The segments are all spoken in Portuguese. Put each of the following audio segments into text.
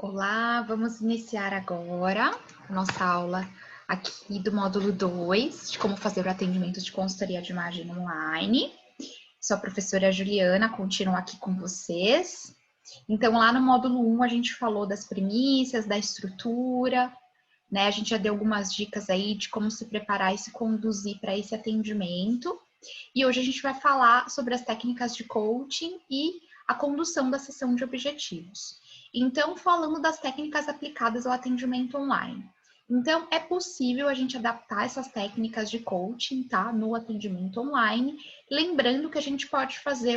Olá, vamos iniciar agora a nossa aula aqui do módulo 2, de como fazer o atendimento de consultoria de imagem online. Sou a professora Juliana, continuo aqui com vocês. Então, lá no módulo 1, a gente falou das premissas, da estrutura, né? A gente já deu algumas dicas aí de como se preparar e se conduzir para esse atendimento. E hoje a gente vai falar sobre as técnicas de coaching e a condução da sessão de objetivos. Então, falando das técnicas aplicadas ao atendimento online. Então, é possível a gente adaptar essas técnicas de coaching, tá? No atendimento online, lembrando que a gente pode fazer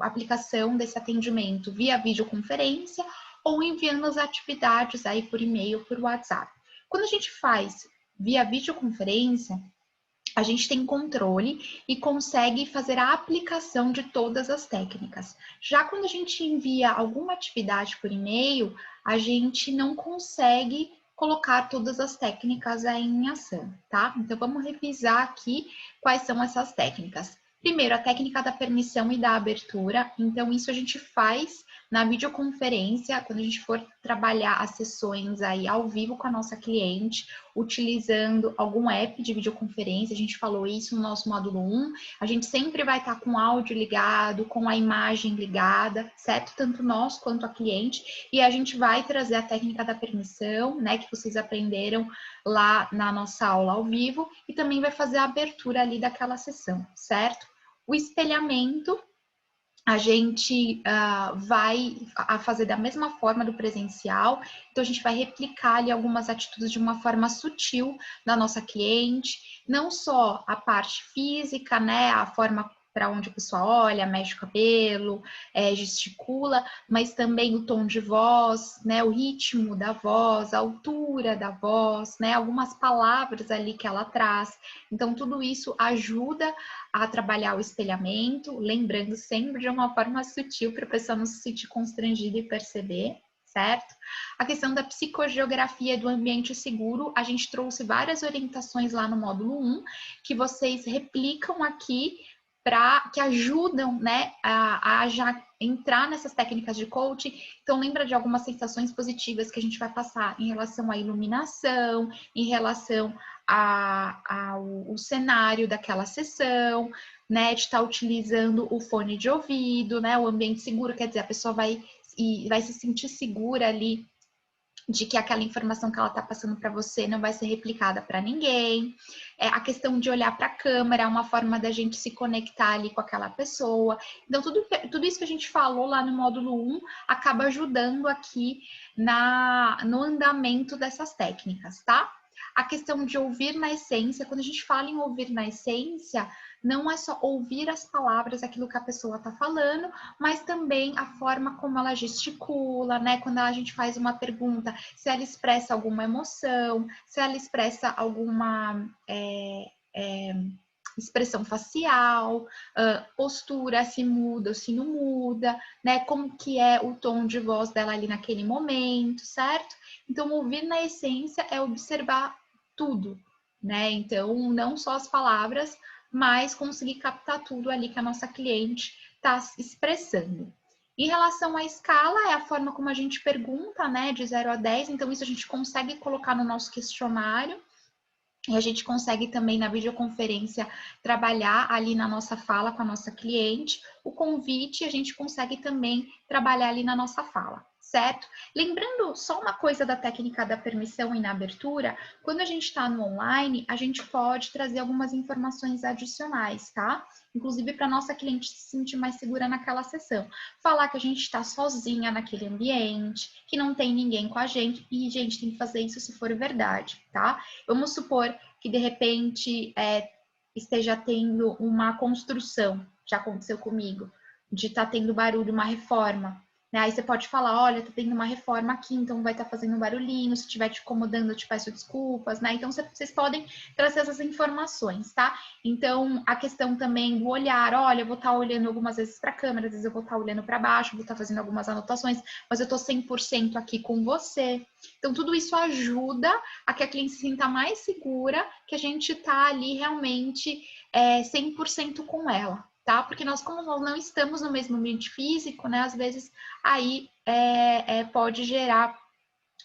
a aplicação desse atendimento via videoconferência ou enviando as atividades aí por e-mail, por WhatsApp. Quando a gente faz via videoconferência, a gente tem controle e consegue fazer a aplicação de todas as técnicas. Já quando a gente envia alguma atividade por e-mail, a gente não consegue colocar todas as técnicas aí em ação, tá? Então, vamos revisar aqui quais são essas técnicas. Primeiro, a técnica da permissão e da abertura. Então, isso a gente faz na videoconferência, quando a gente for trabalhar as sessões aí ao vivo com a nossa cliente, utilizando algum app de videoconferência. A gente falou isso no nosso módulo 1. A gente sempre vai estar com o áudio ligado, com a imagem ligada, certo? Tanto nós quanto a cliente. E a gente vai trazer a técnica da permissão, né, que vocês aprenderam lá na nossa aula ao vivo, e também vai fazer a abertura ali daquela sessão, certo? O espelhamento, a gente vai fazer da mesma forma do presencial, então a gente vai replicar ali algumas atitudes de uma forma sutil da nossa cliente, não só a parte física, né, a forma para onde a pessoa olha, mexe o cabelo, gesticula, mas também o tom de voz, né, o ritmo da voz, a altura da voz, né, algumas palavras ali que ela traz. Então, tudo isso ajuda a trabalhar o espelhamento, lembrando sempre de uma forma sutil para a pessoa não se sentir constrangida e perceber, certo? A questão da psicogeografia do ambiente seguro, a gente trouxe várias orientações lá no módulo 1, que vocês replicam aqui, que ajudam, né, a já entrar nessas técnicas de coaching. Então, lembra de algumas sensações positivas que a gente vai passar em relação à iluminação, em relação ao cenário daquela sessão, né, de estar utilizando o fone de ouvido, né, o ambiente seguro, quer dizer, a pessoa vai se sentir segura ali de que aquela informação que ela está passando para você não vai ser replicada para ninguém. A questão de olhar para a câmera é uma forma da gente se conectar ali com aquela pessoa. Então, tudo isso que a gente falou lá no módulo 1 acaba ajudando aqui no andamento dessas técnicas, tá? A questão de ouvir na essência, quando a gente fala em ouvir na essência, não é só ouvir as palavras, aquilo que a pessoa está falando, mas também a forma como ela gesticula, né? Quando a gente faz uma pergunta, se ela expressa alguma emoção, se ela expressa alguma expressão facial, postura, se muda ou se não muda, né? Como que é o tom de voz dela ali naquele momento, certo? Então, ouvir na essência é observar tudo, né? Então, não só as palavras, mas conseguir captar tudo ali que a nossa cliente está expressando. Em relação à escala, é a forma como a gente pergunta, né, de 0 a 10, então isso a gente consegue colocar no nosso questionário, e a gente consegue também na videoconferência trabalhar ali na nossa fala com a nossa cliente. O convite a gente consegue também trabalhar ali na nossa fala, certo? Lembrando só uma coisa da técnica da permissão e na abertura, quando a gente está no online, a gente pode trazer algumas informações adicionais, tá? Inclusive para nossa cliente se sentir mais segura naquela sessão. Falar que a gente está sozinha naquele ambiente, que não tem ninguém com a gente, e a gente tem que fazer isso se for verdade, tá? Vamos supor que de repente esteja tendo uma construção, já aconteceu comigo, de estar tendo barulho, uma reforma. Né? Aí você pode falar, olha, tá tendo uma reforma aqui, então vai estar fazendo um barulhinho, se estiver te incomodando, eu te peço desculpas, né? Então vocês podem trazer essas informações, tá? Então a questão também do olhar, olha, eu vou estar olhando algumas vezes para a câmera, às vezes eu vou estar olhando para baixo, vou estar fazendo algumas anotações, mas eu tô 100% aqui com você. Então tudo isso ajuda a que a cliente se sinta mais segura, que a gente tá ali realmente 100% com ela. tá? Porque nós, como nós não estamos no mesmo ambiente físico, né? Às vezes aí pode gerar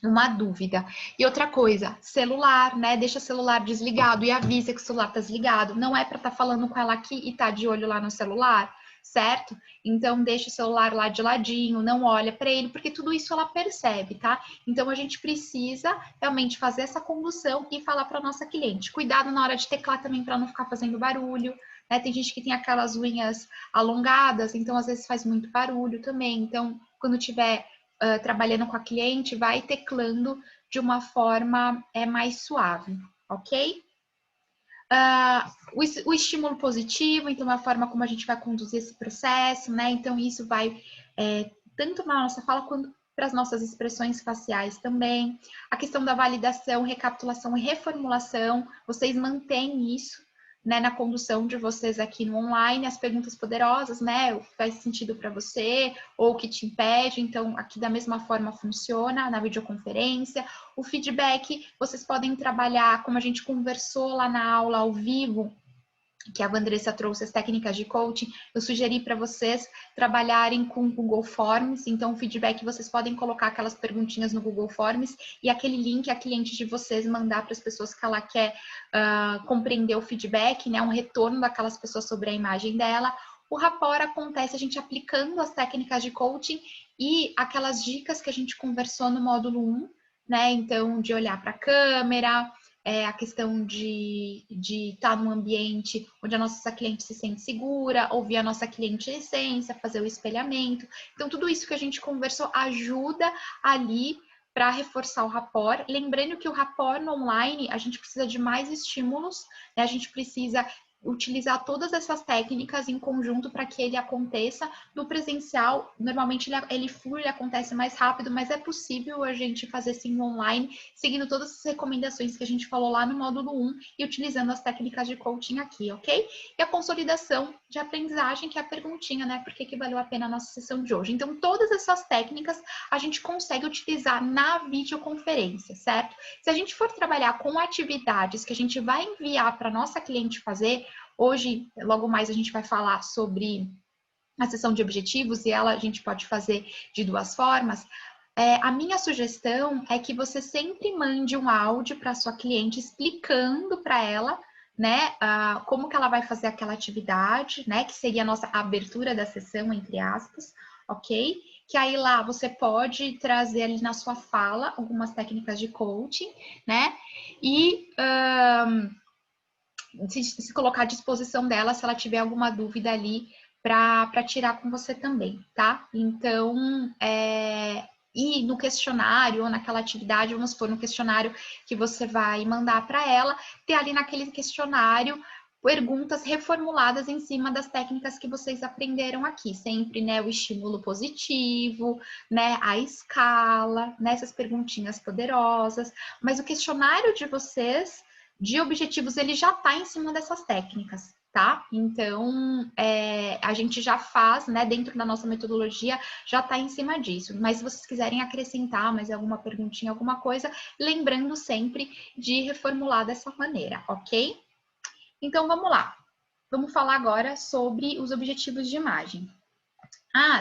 uma dúvida. E outra coisa, celular, né? Deixa o celular desligado e avisa que o celular tá desligado. Não é para estar falando com ela aqui e tá de olho lá no celular, certo? Então deixa o celular lá de ladinho, não olha para ele, porque tudo isso ela percebe, tá? Então a gente precisa realmente fazer essa condução e falar para nossa cliente. Cuidado na hora de teclar também para não ficar fazendo barulho, né? Tem gente que tem aquelas unhas alongadas, então às vezes faz muito barulho também. Então, quando tiver trabalhando com a cliente, vai teclando de uma forma mais suave, ok? O estímulo positivo, então, é a forma como a gente vai conduzir esse processo, né? Então, isso vai tanto na nossa fala quanto para as nossas expressões faciais também. A questão da validação, recapitulação e reformulação, vocês mantêm isso, né, na condução de vocês aqui no online, as perguntas poderosas, né, o que faz sentido para você, ou o que te impede, então aqui da mesma forma funciona na videoconferência. O feedback, vocês podem trabalhar, como a gente conversou lá na aula ao vivo, que a Vandressa trouxe as técnicas de coaching, eu sugeri para vocês trabalharem com Google Forms, então o feedback vocês podem colocar aquelas perguntinhas no Google Forms e aquele link a cliente de vocês mandar para as pessoas que ela quer compreender o feedback, né, um retorno daquelas pessoas sobre a imagem dela. O rapport acontece a gente aplicando as técnicas de coaching e aquelas dicas que a gente conversou no módulo 1, né, então de olhar para a câmera, a questão de estar num ambiente onde a nossa cliente se sente segura, ouvir a nossa cliente em essência, fazer o espelhamento. Então, tudo isso que a gente conversou ajuda ali para reforçar o rapport. Lembrando que o rapport no online, a gente precisa de mais estímulos, né? A gente precisa utilizar todas essas técnicas em conjunto para que ele aconteça. No presencial, normalmente ele flui, ele acontece mais rápido, mas é possível a gente fazer sim online, seguindo todas as recomendações que a gente falou lá no módulo 1 e utilizando as técnicas de coaching aqui, ok? E a consolidação de aprendizagem, que é a perguntinha, né? Por que valeu a pena a nossa sessão de hoje? Então, todas essas técnicas a gente consegue utilizar na videoconferência, certo? Se a gente for trabalhar com atividades que a gente vai enviar para nossa cliente fazer, hoje, logo mais, a gente vai falar sobre a sessão de objetivos e a gente pode fazer de duas formas. A minha sugestão é que você sempre mande um áudio para sua cliente explicando para ela, né, como que ela vai fazer aquela atividade, né, que seria a nossa abertura da sessão, entre aspas, ok? Que aí lá você pode trazer ali na sua fala algumas técnicas de coaching, né? E se colocar à disposição dela se ela tiver alguma dúvida ali para tirar com você também, tá? Então, e no questionário ou naquela atividade, vamos supor, no questionário que você vai mandar para ela, ter ali naquele questionário perguntas reformuladas em cima das técnicas que vocês aprenderam aqui, sempre, né, o estímulo positivo, né, a escala, né, essas perguntinhas poderosas, mas o questionário de vocês de objetivos, ele já está em cima dessas técnicas, tá? Então, a gente já faz, né, dentro da nossa metodologia, já está em cima disso. Mas se vocês quiserem acrescentar mais alguma perguntinha, alguma coisa, lembrando sempre de reformular dessa maneira, ok? Então, vamos lá. Vamos falar agora sobre os objetivos de imagem.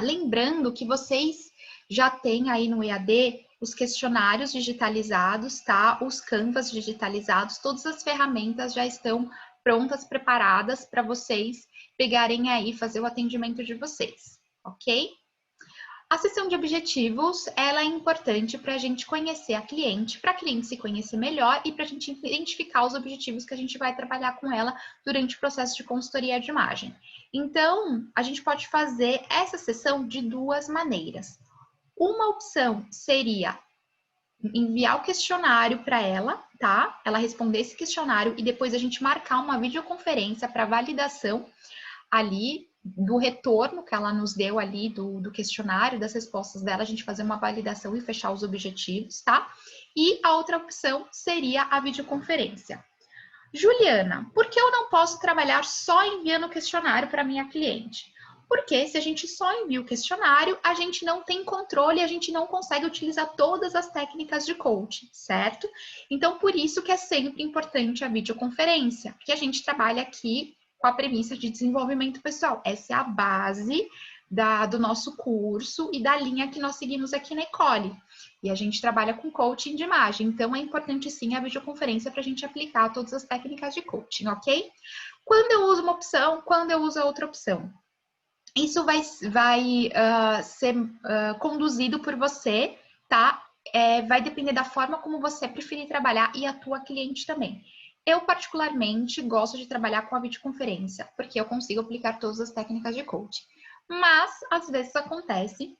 Lembrando que vocês já têm aí no EAD os questionários digitalizados, tá? Os canvas digitalizados, todas as ferramentas já estão prontas, preparadas para vocês pegarem aí, fazer o atendimento de vocês, ok? A sessão de objetivos, ela é importante para a gente conhecer a cliente, para a cliente se conhecer melhor e para a gente identificar os objetivos que a gente vai trabalhar com ela durante o processo de consultoria de imagem. Então, a gente pode fazer essa sessão de duas maneiras. Uma opção seria enviar o questionário para ela, tá? Ela responder esse questionário e depois a gente marcar uma videoconferência para validação ali do retorno que ela nos deu ali do questionário, das respostas dela, a gente fazer uma validação e fechar os objetivos, tá? E a outra opção seria a videoconferência. Juliana, por que eu não posso trabalhar só enviando o questionário para minha cliente? Porque se a gente só envia o questionário, a gente não tem controle, a gente não consegue utilizar todas as técnicas de coaching, certo? Então, por isso que é sempre importante a videoconferência, porque a gente trabalha aqui com a premissa de desenvolvimento pessoal. Essa é a base do nosso curso e da linha que nós seguimos aqui na Ecole. E a gente trabalha com coaching de imagem, então é importante sim a videoconferência para a gente aplicar todas as técnicas de coaching, ok? Quando eu uso uma opção, quando eu uso a outra opção? Isso vai ser conduzido por você, tá? Vai depender da forma como você preferir trabalhar e a tua cliente também. Eu, particularmente, gosto de trabalhar com a videoconferência, porque eu consigo aplicar todas as técnicas de coaching. Mas, às vezes, acontece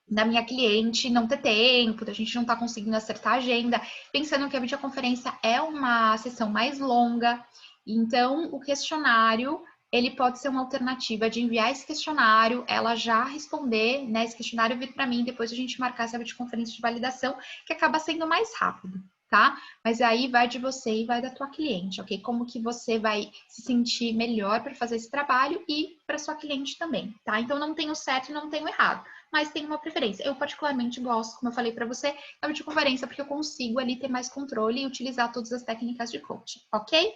da minha cliente não ter tempo, da gente não estar conseguindo acertar a agenda, pensando que a videoconferência é uma sessão mais longa. Então, o questionário, ele pode ser uma alternativa de enviar esse questionário, ela já responder, né? Esse questionário vir para mim, depois a gente marcar essa videoconferência de validação, que acaba sendo mais rápido, tá? Mas aí vai de você e vai da tua cliente, ok? Como que você vai se sentir melhor para fazer esse trabalho e para sua cliente também, tá? Então, não tem o certo e não tem o errado, mas tem uma preferência. Eu particularmente gosto, como eu falei para você, da videoconferência, porque eu consigo ali ter mais controle e utilizar todas as técnicas de coaching, ok?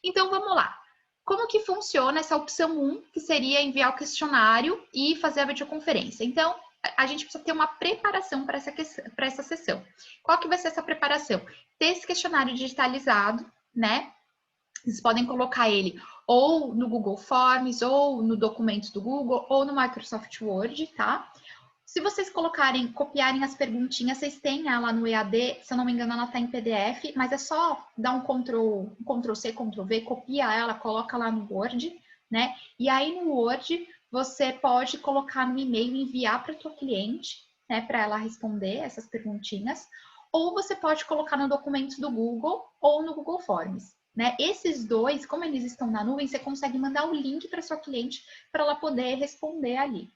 Então, vamos lá. Como que funciona essa opção 1, que seria enviar o questionário e fazer a videoconferência? Então, a gente precisa ter uma preparação para essa sessão. Qual que vai ser essa preparação? Ter esse questionário digitalizado, né? Vocês podem colocar ele ou no Google Forms, ou no documento do Google, ou no Microsoft Word, tá? Se vocês copiarem as perguntinhas, vocês têm ela no EAD, se eu não me engano, ela está em PDF, mas é só dar um Ctrl C, Ctrl V, copia ela, coloca lá no Word, né? E aí no Word, você pode colocar no e-mail e enviar para a tua cliente, né? Para ela responder essas perguntinhas. Ou você pode colocar no documento do Google ou no Google Forms. Né? Esses dois, como eles estão na nuvem, você consegue mandar o link para sua cliente para ela poder responder ali.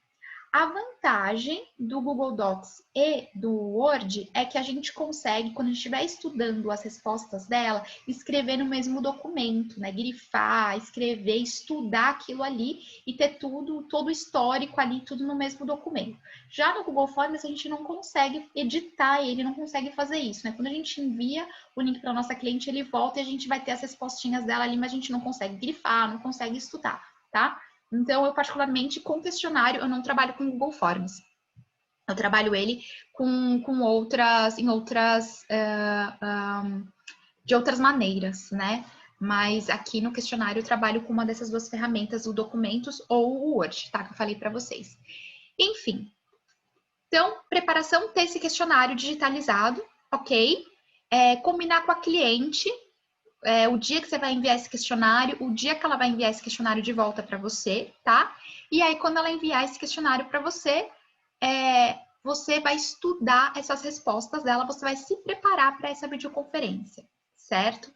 A vantagem do Google Docs e do Word é que a gente consegue, quando a gente estiver estudando as respostas dela, escrever no mesmo documento, né? Grifar, escrever, estudar aquilo ali e ter todo o histórico ali, tudo no mesmo documento. Já no Google Forms, a gente não consegue editar ele, não consegue fazer isso, né? Quando a gente envia o link para a nossa cliente, ele volta e a gente vai ter as respostinhas dela ali, mas a gente não consegue grifar, não consegue estudar, tá? Então, eu particularmente, com questionário, eu não trabalho com Google Forms. Eu trabalho ele de outras maneiras, né? Mas aqui no questionário eu trabalho com uma dessas duas ferramentas, o Documentos ou o Word, tá? Que eu falei para vocês. Enfim. Então, preparação, ter esse questionário digitalizado, ok? Combinar com a cliente o dia que você vai enviar esse questionário, o dia que ela vai enviar esse questionário de volta para você, tá? E aí, quando ela enviar esse questionário para você, você vai estudar essas respostas dela, você vai se preparar para essa videoconferência, certo?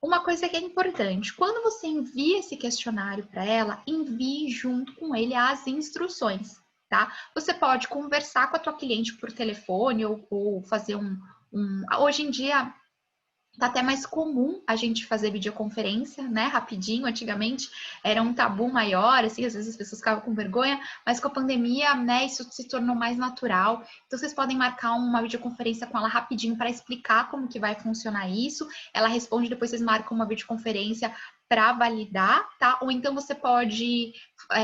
Uma coisa que é importante, quando você envia esse questionário para ela, envie junto com ele as instruções, tá? Você pode conversar com a tua cliente por telefone ou fazer Hoje em dia, tá até mais comum a gente fazer videoconferência, né, rapidinho. Antigamente era um tabu maior, assim, às vezes as pessoas ficavam com vergonha, mas com a pandemia, né, isso se tornou mais natural. Então, vocês podem marcar uma videoconferência com ela rapidinho para explicar como que vai funcionar isso. Ela responde, depois vocês marcam uma videoconferência para validar, tá? Ou então você pode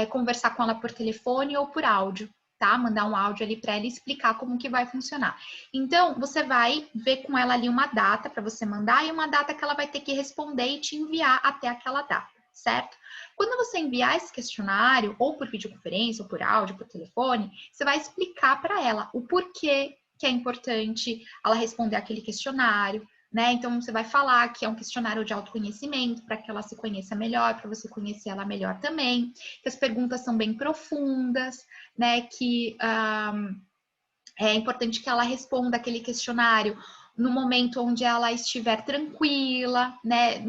conversar com ela por telefone ou por áudio, tá? Mandar um áudio ali para ela explicar como que vai funcionar. Então, você vai ver com ela ali uma data para você mandar e uma data que ela vai ter que responder e te enviar até aquela data, certo? Quando você enviar esse questionário, ou por videoconferência, ou por áudio, por telefone, você vai explicar para ela o porquê que é importante ela responder aquele questionário, né? Então, você vai falar que é um questionário de autoconhecimento, para que ela se conheça melhor, para você conhecer ela melhor também, que as perguntas são bem profundas, né? Que é importante que ela responda aquele questionário no momento onde ela estiver tranquila, né?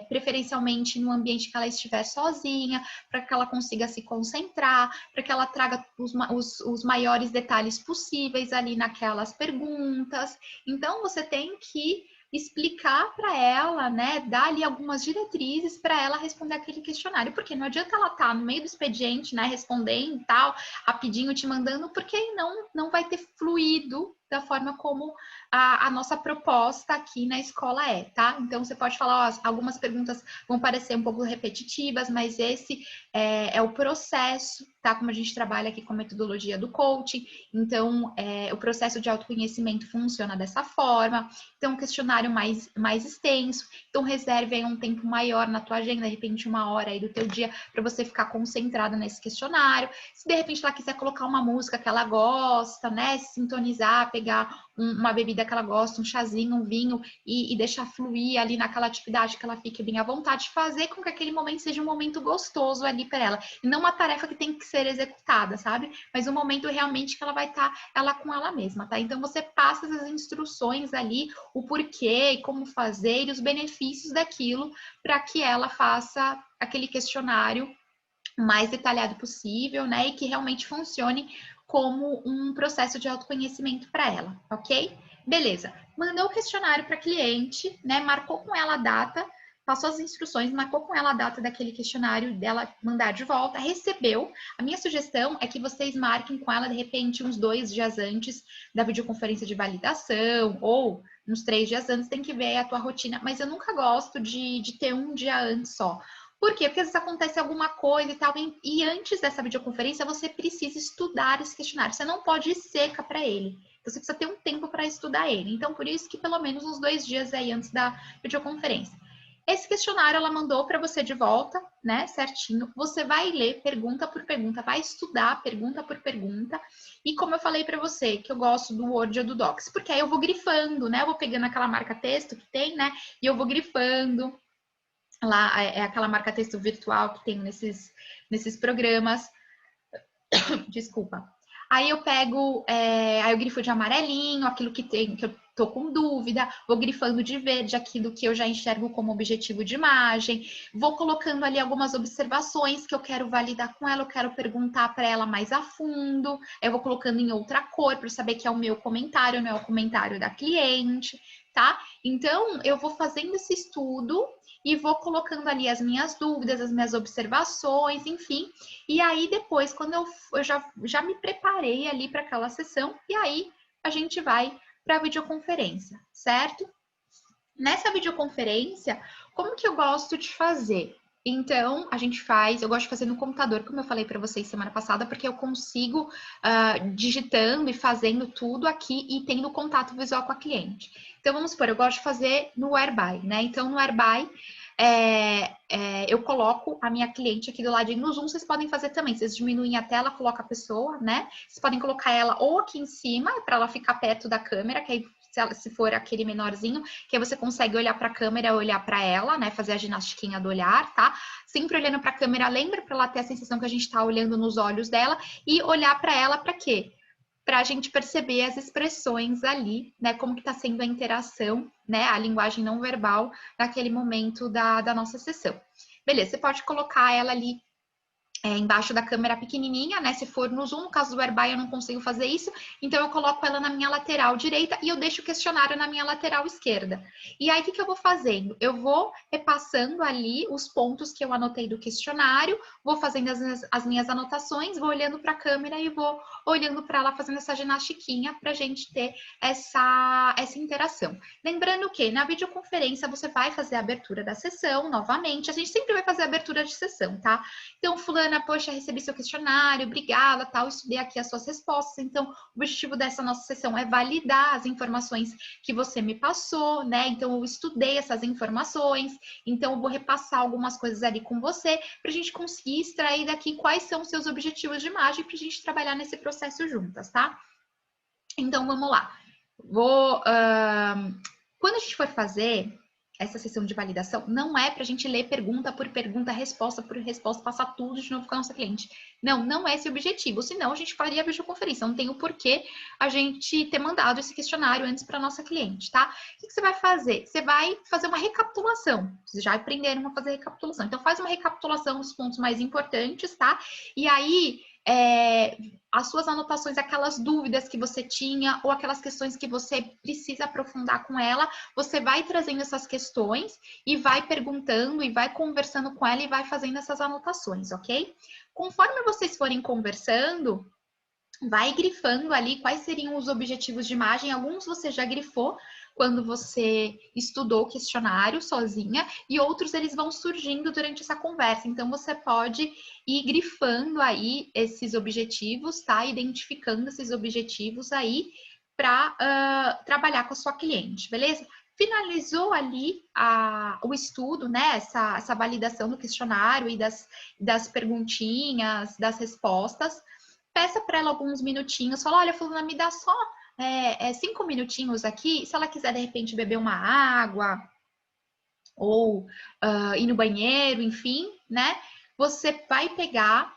Preferencialmente no ambiente que ela estiver sozinha, para que ela consiga se concentrar, para que ela traga os maiores detalhes possíveis ali naquelas perguntas. Então, você tem que explicar para ela, né, dar ali algumas diretrizes para ela responder aquele questionário, porque não adianta ela estar no meio do expediente, né, respondendo e tal, rapidinho te mandando, porque não vai ter fluido da forma como a nossa proposta aqui na escola é, tá? Então, você pode falar, ó, algumas perguntas vão parecer um pouco repetitivas, mas esse é o processo, tá? Como a gente trabalha aqui com a metodologia do coaching. Então, o processo de autoconhecimento funciona dessa forma. Então, um questionário mais extenso. Então, reserve aí um tempo maior na tua agenda, de repente 1 hora aí do teu dia, para você ficar concentrado nesse questionário. Se de repente ela quiser colocar uma música que ela gosta, né? Sintonizar, pegar uma bebida que ela gosta, um chazinho, um vinho, e deixar fluir ali naquela atividade que ela fique bem à vontade, fazer com que aquele momento seja um momento gostoso ali para ela. E não uma tarefa que tem que ser executada, sabe? Mas um momento realmente que ela vai estar ela com ela mesma, tá? Então você passa as instruções ali, o porquê e como fazer e os benefícios daquilo para que ela faça aquele questionário mais detalhado possível, né? E que realmente funcione como um processo de autoconhecimento para ela, ok? Beleza. Mandou o questionário para a cliente, né? Marcou com ela a data, passou as instruções, marcou com ela a data daquele questionário dela mandar de volta, recebeu. A minha sugestão é que vocês marquem com ela, de repente, uns 2 dias antes da videoconferência de validação, ou uns 3 dias antes, tem que ver a tua rotina, mas eu nunca gosto de ter um dia antes só. Por quê? Porque às vezes acontece alguma coisa e tal, e antes dessa videoconferência você precisa estudar esse questionário. Você não pode ir seca para ele. Você precisa ter um tempo para estudar ele. Então, por isso que pelo menos uns 2 dias aí antes da videoconferência. Esse questionário ela mandou para você de volta, né? Certinho. Você vai ler pergunta por pergunta, vai estudar pergunta por pergunta. E como eu falei para você, que eu gosto do Word ou do Docs, porque aí eu vou grifando, né? Eu vou pegando aquela marca texto que tem, né? E eu vou grifando. Lá é aquela marca texto virtual que tem nesses programas. Desculpa. Aí eu pego, aí eu grifo de amarelinho, aquilo que eu tô com dúvida, vou grifando de verde aquilo que eu já enxergo como objetivo de imagem, vou colocando ali algumas observações que eu quero validar com ela, eu quero perguntar para ela mais a fundo, eu vou colocando em outra cor para saber que é o meu comentário, não é o comentário da cliente, tá? Então, eu vou fazendo esse estudo e vou colocando ali as minhas dúvidas, as minhas observações, enfim. E aí, depois, quando eu já me preparei ali para aquela sessão, e aí a gente vai para a videoconferência, certo? Nessa videoconferência, como que eu gosto de fazer? Então, eu gosto de fazer no computador, como eu falei para vocês semana passada, porque eu consigo digitando e fazendo tudo aqui e tendo contato visual com a cliente. Então, vamos supor, eu gosto de fazer no Whereby, né? Então, no Whereby, eu coloco a minha cliente aqui do ladinho. No Zoom, vocês podem fazer também. Vocês diminuem a tela, coloca a pessoa, né? Vocês podem colocar ela ou aqui em cima, para ela ficar perto da câmera, que aí, se for aquele menorzinho, que aí você consegue olhar para a câmera, olhar para ela, né? Fazer a ginastiquinha do olhar, tá? Sempre olhando para a câmera, lembra para ela ter a sensação que a gente está olhando nos olhos dela e olhar para ela para quê? Para a gente perceber as expressões ali, né? Como que está sendo a interação, né? A linguagem não verbal naquele momento da nossa sessão. Beleza, você pode colocar ela ali embaixo da câmera pequenininha, né? Se for no Zoom, no caso do Whereby eu não consigo fazer isso, então eu coloco ela na minha lateral direita e eu deixo o questionário na minha lateral esquerda. E aí, o que eu vou fazendo? Eu vou repassando ali os pontos que eu anotei do questionário, vou fazendo as minhas anotações, vou olhando para a câmera e vou olhando para ela, fazendo essa ginastiquinha para a gente ter essa interação. Lembrando que na videoconferência você vai fazer a abertura da sessão novamente, a gente sempre vai fazer a abertura de sessão, tá? Então, fulana, poxa, recebi seu questionário, obrigada, tal, estudei aqui as suas respostas. Então, o objetivo dessa nossa sessão é validar as informações que você me passou, né? Então, eu estudei essas informações, então eu vou repassar algumas coisas ali com você para a gente conseguir extrair daqui quais são os seus objetivos de imagem para a gente trabalhar nesse processo juntas, tá? Então, vamos lá. Quando a gente for fazer essa sessão de validação, não é para a gente ler pergunta por pergunta, resposta por resposta, passar tudo de novo com a nossa cliente. Não é esse o objetivo, senão a gente faria a videoconferência, não tem o porquê a gente ter mandado esse questionário antes para a nossa cliente, tá? O que você vai fazer? Você vai fazer uma recapitulação, vocês já aprenderam a fazer recapitulação, então faz uma recapitulação dos pontos mais importantes, tá? E aí, as suas anotações, aquelas dúvidas que você tinha ou aquelas questões que você precisa aprofundar com ela, você vai trazendo essas questões e vai perguntando e vai conversando com ela e vai fazendo essas anotações, ok? Conforme vocês forem conversando, vai grifando ali quais seriam os objetivos de imagem. Alguns você já grifou quando você estudou o questionário sozinha, e outros eles vão surgindo durante essa conversa. Então, você pode ir grifando aí esses objetivos, tá? Identificando esses objetivos aí para trabalhar com a sua cliente, beleza? Finalizou ali o estudo, né? Essa validação do questionário e das perguntinhas, das respostas. Peça para ela alguns minutinhos, fala, olha, fulana, me dá só 5 minutinhos aqui, se ela quiser, de repente, beber uma água ou ir no banheiro, enfim, né? Você vai pegar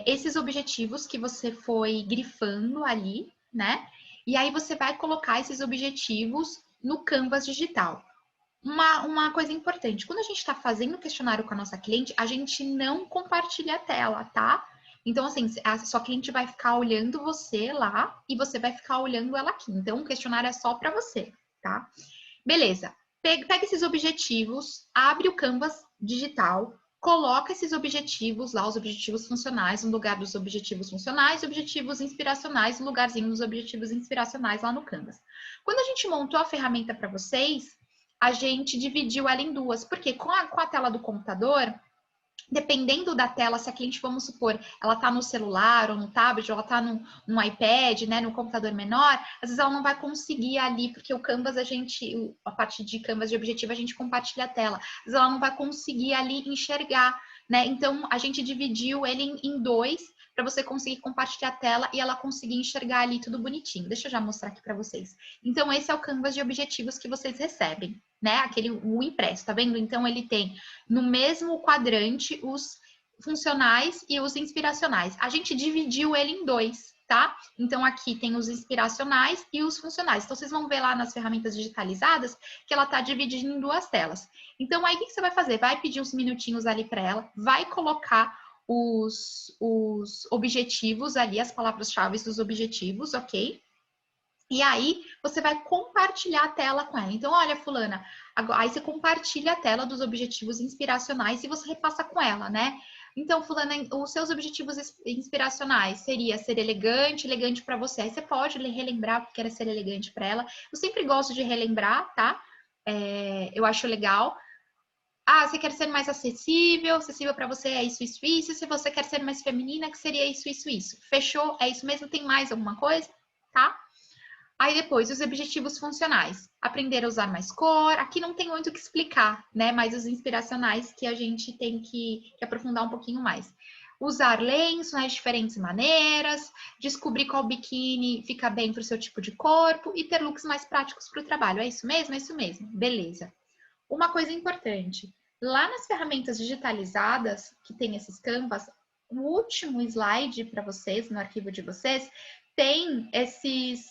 esses objetivos que você foi grifando ali, né? E aí você vai colocar esses objetivos no Canvas digital. Uma coisa importante, quando a gente está fazendo o questionário com a nossa cliente, a gente não compartilha a tela, tá? Então, assim, a sua cliente vai ficar olhando você lá e você vai ficar olhando ela aqui. Então, o questionário é só para você, tá? Beleza. Pega esses objetivos, abre o Canvas digital, coloca esses objetivos lá, os objetivos funcionais, no lugar dos objetivos funcionais, objetivos inspiracionais, no lugarzinho dos objetivos inspiracionais lá no Canvas. Quando a gente montou a ferramenta para vocês, a gente dividiu ela em duas, porque com a tela do computador, dependendo da tela, se a cliente, vamos supor, ela está no celular ou no tablet, ou ela está no iPad, né, no computador menor, às vezes ela não vai conseguir ali, porque o Canvas, a partir de Canvas de objetivo, a gente compartilha a tela. Às vezes ela não vai conseguir ali enxergar, né? Então, a gente dividiu ele em dois, para você conseguir compartilhar a tela e ela conseguir enxergar ali tudo bonitinho. Deixa eu já mostrar aqui para vocês. Então, esse é o Canvas de objetivos que vocês recebem, né? O impresso, tá vendo? Então, ele tem no mesmo quadrante os funcionais e os inspiracionais. A gente dividiu ele em dois, tá? Então, aqui tem os inspiracionais e os funcionais. Então, vocês vão ver lá nas ferramentas digitalizadas que ela tá dividida em duas telas. Então, aí o que você vai fazer? Vai pedir uns minutinhos ali para ela, vai colocar os objetivos ali, as palavras-chave dos objetivos, ok? E aí, você vai compartilhar a tela com ela. Então, olha, fulana, aí você compartilha a tela dos objetivos inspiracionais e você repassa com ela, né? Então, fulana, os seus objetivos inspiracionais seria ser elegante, elegante para você. Aí você pode relembrar porque era ser elegante para ela. Eu sempre gosto de relembrar, tá? Eu acho legal. Ah, você quer ser mais acessível para você é isso, isso, isso. Se você quer ser mais feminina, que seria isso, isso, isso. Fechou? É isso mesmo? Tem mais alguma coisa? Tá? Aí depois, os objetivos funcionais. Aprender a usar mais cor. Aqui não tem muito o que explicar, né? Mas os inspiracionais que a gente tem que aprofundar um pouquinho mais. Usar lenço, né, de diferentes maneiras, descobrir qual biquíni fica bem para o seu tipo de corpo e ter looks mais práticos para o trabalho. É isso mesmo? É isso mesmo. Beleza. Uma coisa importante, lá nas ferramentas digitalizadas, que tem esses canvas, o último slide para vocês, no arquivo de vocês, tem esses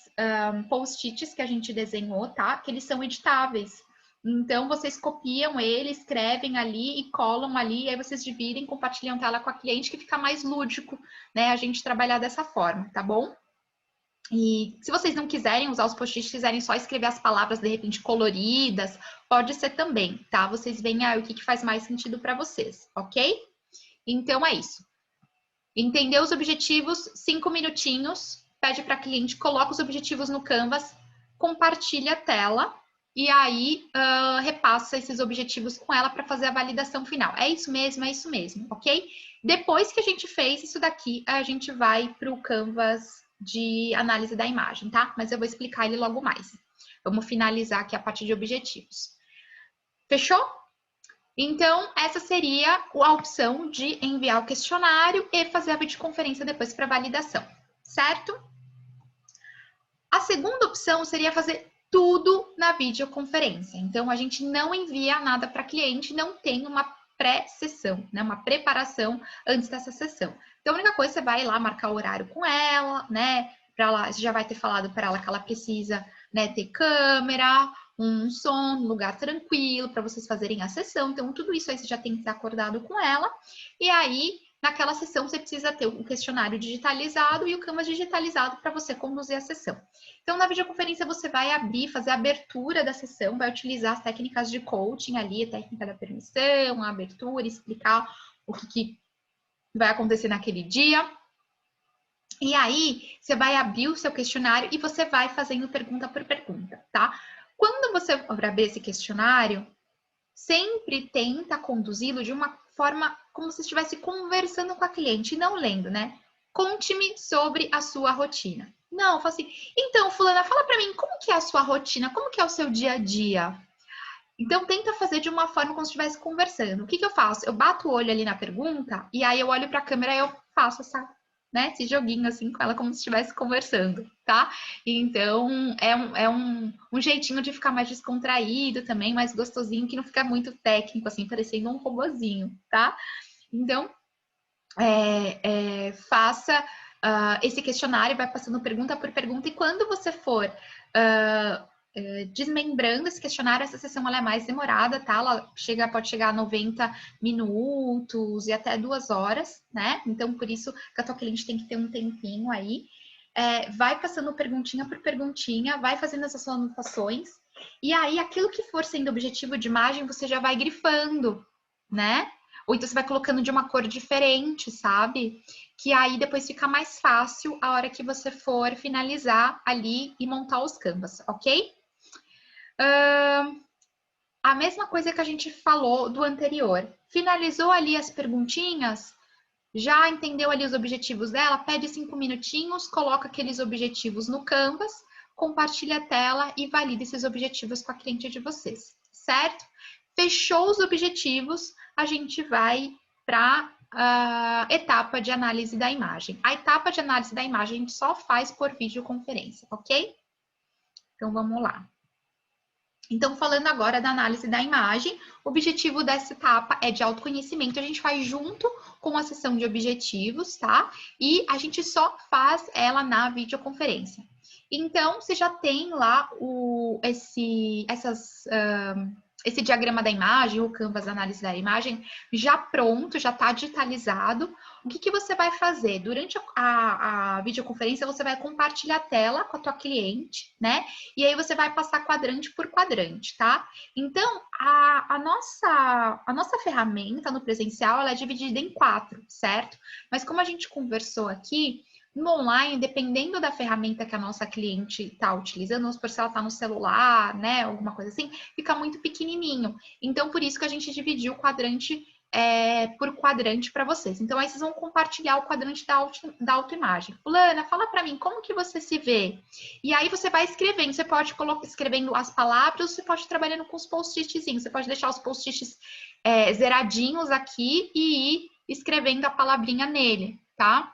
post-its que a gente desenhou, tá? Que eles são editáveis. Então, vocês copiam ele, escrevem ali e colam ali, e aí vocês dividem, compartilham tela com a cliente, que fica mais lúdico, né? A gente trabalhar dessa forma, tá bom? E se vocês não quiserem usar os post-its, quiserem só escrever as palavras de repente coloridas, pode ser também, tá? Vocês veem aí o que faz mais sentido para vocês, ok? Então é isso. Entendeu os objetivos? 5 minutinhos. Pede para a cliente, coloca os objetivos no Canvas, compartilha a tela e aí repassa esses objetivos com ela para fazer a validação final. É isso mesmo, ok? Depois que a gente fez isso daqui, a gente vai para o Canvas de análise da imagem, tá? Mas eu vou explicar ele logo mais. Vamos finalizar aqui a parte de objetivos. Fechou? Então, essa seria a opção de enviar o questionário e fazer a videoconferência depois para validação, certo? A segunda opção seria fazer tudo na videoconferência. Então, a gente não envia nada para cliente, não tem uma pré-sessão, né? Uma preparação antes dessa sessão. Então, a única coisa, você vai lá marcar o horário com ela, né? Você já vai ter falado para ela que ela precisa, né, ter câmera, um som, um lugar tranquilo para vocês fazerem a sessão. Então, tudo isso aí você já tem que ter acordado com ela. E aí, naquela sessão, você precisa ter o questionário digitalizado e o Canvas digitalizado para você conduzir a sessão. Então, na videoconferência, você vai abrir, fazer a abertura da sessão, vai utilizar as técnicas de coaching ali, a técnica da permissão, a abertura, explicar o que vai acontecer naquele dia. E aí, você vai abrir o seu questionário e você vai fazendo pergunta por pergunta, tá? Quando você abrir esse questionário, sempre tenta conduzi-lo de uma forma como se estivesse conversando com a cliente, não lendo, né? Conte-me sobre a sua rotina. Não, fala assim, então, fulana, fala para mim, como que é a sua rotina? Como que é o seu dia a dia? Então, tenta fazer de uma forma como se estivesse conversando. O que eu faço? Eu bato o olho ali na pergunta e aí eu olho para a câmera e eu faço esse joguinho assim com ela como se estivesse conversando, tá? Então, é um jeitinho de ficar mais descontraído também, mais gostosinho, que não fica muito técnico, assim, parecendo um robozinho, tá? Então, faça esse questionário, vai passando pergunta por pergunta, e quando você for desmembrando esse questionário, essa sessão ela é mais demorada, tá? Ela pode chegar a 90 minutos e até 2 horas, né? Então, por isso que a tua cliente tem que ter um tempinho aí. Vai passando perguntinha por perguntinha, vai fazendo essas anotações, e aí aquilo que for sendo objetivo de imagem, você já vai grifando, né? Ou então você vai colocando de uma cor diferente, sabe? Que aí depois fica mais fácil a hora que você for finalizar ali e montar os canvas, ok? A mesma coisa que a gente falou do anterior. Finalizou ali as perguntinhas, já entendeu ali os objetivos dela, pede 5 minutinhos, coloca aqueles objetivos no Canvas, compartilha a tela e valida esses objetivos com a cliente de vocês, certo? Fechou os objetivos, a gente vai para a etapa de análise da imagem. A etapa de análise da imagem a gente só faz por videoconferência, ok? Então vamos lá. Então, falando agora da análise da imagem, o objetivo dessa etapa é de autoconhecimento, a gente faz junto com a sessão de objetivos, tá? E a gente só faz ela na videoconferência. Então, você já tem lá esse diagrama da imagem, o Canvas da análise da imagem, já pronto, já está digitalizado. O que você vai fazer? Durante a videoconferência, você vai compartilhar a tela com a tua cliente, né? E aí você vai passar quadrante por quadrante, tá? Então, a nossa ferramenta no presencial, ela é dividida em 4, certo? Mas como a gente conversou aqui, no online, dependendo da ferramenta que a nossa cliente está utilizando, vamos supor se ela está no celular, né, alguma coisa assim, fica muito pequenininho. Então, por isso que a gente dividiu o quadrante por quadrante para vocês. Então, aí vocês vão compartilhar o quadrante da autoimagem. Fulana, fala para mim, como que você se vê? E aí você vai escrevendo, você pode colocar escrevendo as palavras, você pode ir trabalhando com os post-itzinhos, você pode deixar os post-its zeradinhos aqui e ir escrevendo a palavrinha nele, tá?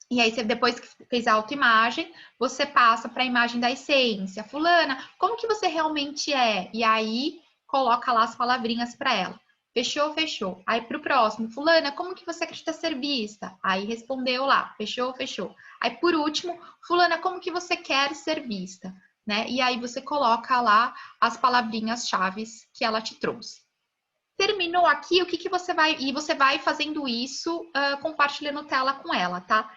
E aí, depois que fez a autoimagem, você passa para a imagem da essência. Fulana, como que você realmente é? E aí, coloca lá as palavrinhas para ela. Fechou, fechou. Aí, para o próximo. Fulana, como que você acredita ser vista? Aí, respondeu lá. Fechou, fechou. Aí, por último, fulana, como que você quer ser vista? Né? E aí, você coloca lá as palavrinhas-chave que ela te trouxe. Terminou aqui, o que você vai... E você vai fazendo isso, compartilhando tela com ela, tá?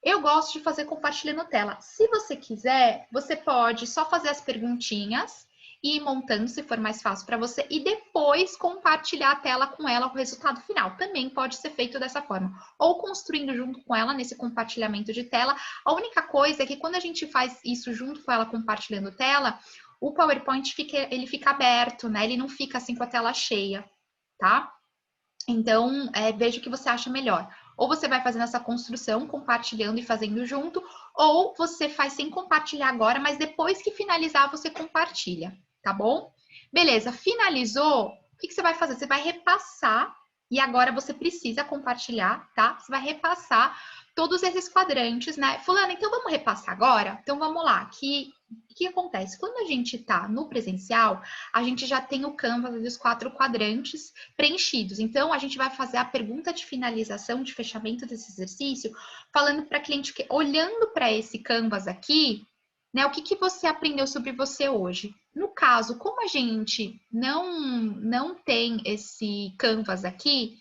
Eu gosto de fazer compartilhando tela. Se você quiser, você pode só fazer as perguntinhas e ir montando, se for mais fácil para você, e depois compartilhar a tela com ela, o resultado final. Também pode ser feito dessa forma. Ou construindo junto com ela, nesse compartilhamento de tela. A única coisa é que quando a gente faz isso junto com ela, compartilhando tela, o PowerPoint ele fica aberto, né? Ele não fica assim com a tela cheia, tá? Então, veja o que você acha melhor. Ou você vai fazendo essa construção, compartilhando e fazendo junto, ou você faz sem compartilhar agora, mas depois que finalizar, você compartilha, tá bom? Beleza, finalizou, o que você vai fazer? Você vai repassar, e agora você precisa compartilhar, tá? Você vai repassar todos esses quadrantes, né? Fulana, então vamos repassar agora? Então vamos lá, o que acontece? Quando a gente está no presencial, a gente já tem o Canvas dos 4 quadrantes preenchidos. Então, a gente vai fazer a pergunta de finalização, de fechamento desse exercício, falando para a cliente que, olhando para esse Canvas aqui, né, o que você aprendeu sobre você hoje? No caso, como a gente não tem esse Canvas aqui,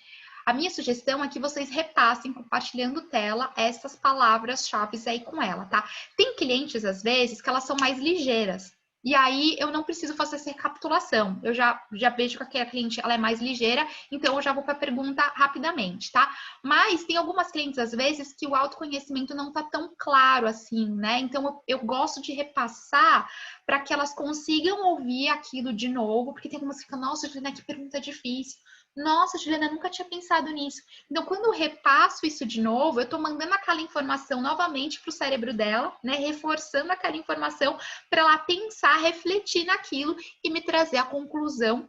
a minha sugestão é que vocês repassem, compartilhando tela, essas palavras-chave aí com ela, tá? Tem clientes, às vezes, que elas são mais ligeiras, E aí eu não preciso fazer essa recapitulação. Eu já vejo que a cliente ela é mais ligeira, então eu já vou para a pergunta rapidamente, tá? Mas tem algumas clientes, às vezes, que o autoconhecimento não tá tão claro assim, né? Então eu gosto de repassar para que elas consigam ouvir aquilo de novo, porque tem algumas que ficam, nossa, Juliana, que pergunta difícil. Nossa, Juliana, nunca tinha pensado nisso. Então, quando eu repasso isso de novo, eu estou mandando aquela informação novamente para o cérebro dela, né? Reforçando aquela informação para ela pensar, refletir naquilo e me trazer a conclusão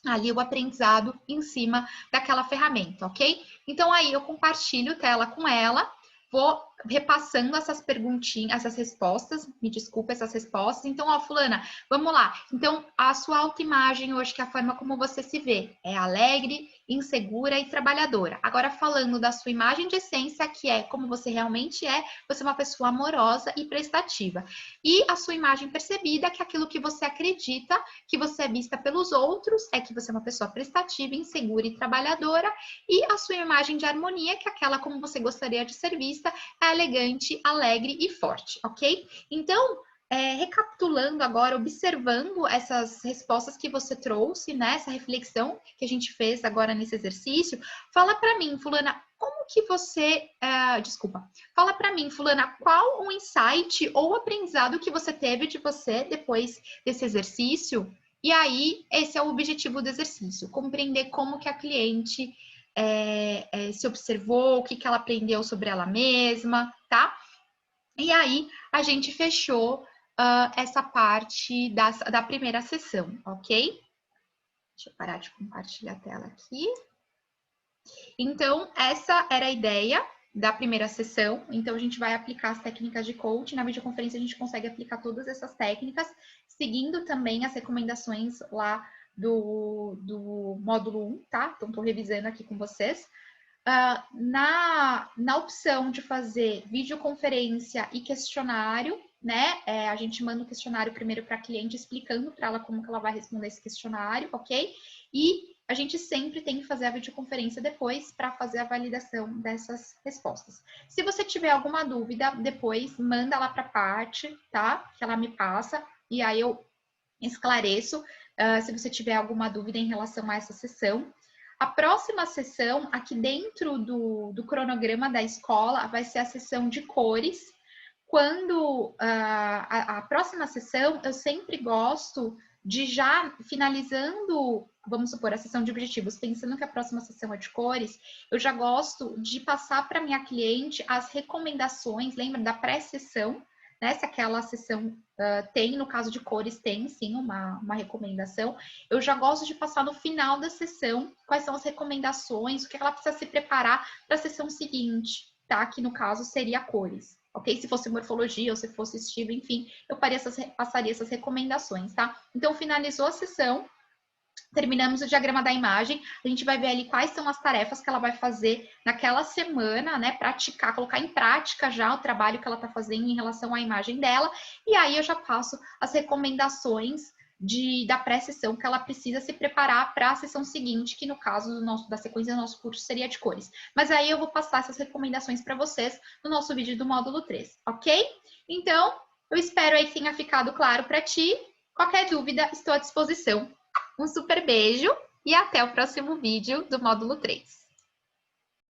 ali, o aprendizado em cima daquela ferramenta, ok? Então, aí eu compartilho tela com ela, vou repassando essas perguntinhas, essas respostas, me desculpa, essas respostas. Então, ó, fulana, vamos lá. Então, a sua autoimagem hoje, que é a forma como você se vê, é alegre, insegura e trabalhadora. Agora, falando da sua imagem de essência, que é como você realmente é, você é uma pessoa amorosa e prestativa. E a sua imagem percebida, que é aquilo que você acredita, que você é vista pelos outros, é que você é uma pessoa prestativa, insegura e trabalhadora. E a sua imagem de harmonia, que é aquela como você gostaria de ser vista, é elegante, alegre e forte, ok? Então, recapitulando agora, observando essas respostas que você trouxe, né? Essa reflexão que a gente fez agora nesse exercício, fala para mim, fulana, como que você... fala para mim, fulana, qual o insight ou aprendizado que você teve de você depois desse exercício? E aí, esse é o objetivo do exercício, compreender como que a cliente se observou, o que ela aprendeu sobre ela mesma, tá? E aí, a gente fechou essa parte da primeira sessão, ok? Deixa eu parar de compartilhar a tela aqui. Então, essa era a ideia da primeira sessão. Então, a gente vai aplicar as técnicas de coaching. Na videoconferência, a gente consegue aplicar todas essas técnicas, seguindo também as recomendações lá do módulo 1, tá? Então, estou revisando aqui com vocês. Na opção de fazer videoconferência e questionário, né? A gente manda o questionário primeiro para a cliente, explicando para ela como que ela vai responder esse questionário, ok? E a gente sempre tem que fazer a videoconferência depois para fazer a validação dessas respostas. Se você tiver alguma dúvida, depois manda lá para a parte, tá? Que ela me passa, e aí eu esclareço se você tiver alguma dúvida em relação a essa sessão. A próxima sessão, aqui dentro do cronograma da escola, vai ser a sessão de cores. Quando a próxima sessão, eu sempre gosto de já finalizando, vamos supor, a sessão de objetivos, pensando que a próxima sessão é de cores, eu já gosto de passar para minha cliente as recomendações, lembra da pré-sessão, né? Se aquela sessão tem, no caso de cores, tem sim uma recomendação. Eu já gosto de passar no final da sessão quais são as recomendações, o que ela precisa se preparar para a sessão seguinte, tá? Que no caso seria cores, ok? Se fosse morfologia ou se fosse estilo, enfim, eu passaria essas recomendações, tá? Então, finalizou a sessão. Terminamos o diagrama da imagem, a gente vai ver ali quais são as tarefas que ela vai fazer naquela semana, né? Praticar, colocar em prática já o trabalho que ela está fazendo em relação à imagem dela. E aí eu já passo as recomendações da pré-sessão que ela precisa se preparar para a sessão seguinte, que no caso da sequência do nosso curso seria de cores. Mas aí eu vou passar essas recomendações para vocês no nosso vídeo do módulo 3, ok? Então, eu espero aí que tenha ficado claro para ti. Qualquer dúvida, estou à disposição. Um super beijo e até o próximo vídeo do módulo 3.